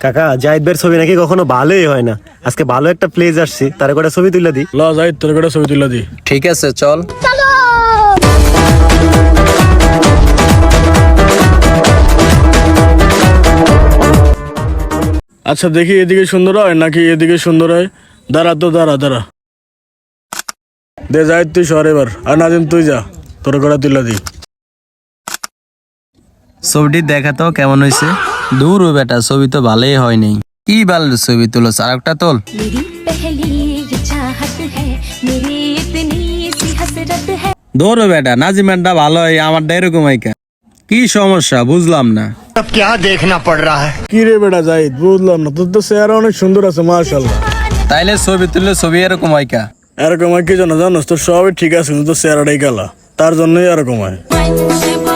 কাকা জাহিদ ভাইয়ের ছবি নাকি কখনো ভালোই হয় না। আজকে ভালো একটা প্লেস আসছে, তার কটা ছবি তুলে দি। ল যাই তোর একটা ছবি তুলে দি। ঠিক আছে চল। আচ্ছা দেখি এদিকে সুন্দর হয় নাকি এদিকে সুন্দর হয়। দাঁড়া তো দাঁড়া দাঁড়া দে যাই তুই সর এবার, আর নাজিম তুই যা, তোর কটা তুলে দি। ছবিটি দেখা তো কেমন হয়েছে। দূর ও বেটা, ছবি তো ভালোই হয় নাই। কি ভালো ছবি তুলো, আর একটা তোল। मेरी पहली चाहत है मेरी इतनी सी हसरत है। দূর ও বেটা, নাজিমেরটা ভালো হয়, আমারটা এরকম আইকা। কি সমস্যা বুঝলাম না। अब क्या देखना पड़ रहा है। কি রে বেটা জাহিদ, বুঝলাম না, তোর তো চেহারা অনেক সুন্দর আছে মাশাআল্লাহ। তাইলে ছবি তুললে ছবি এরকম আইকা। এরকম হয় কি জানো, জানোস তোর সবই ঠিক আছে কিন্তু তোর চেহারাটাই কালা, তার জন্যই এরকম হয়। मन से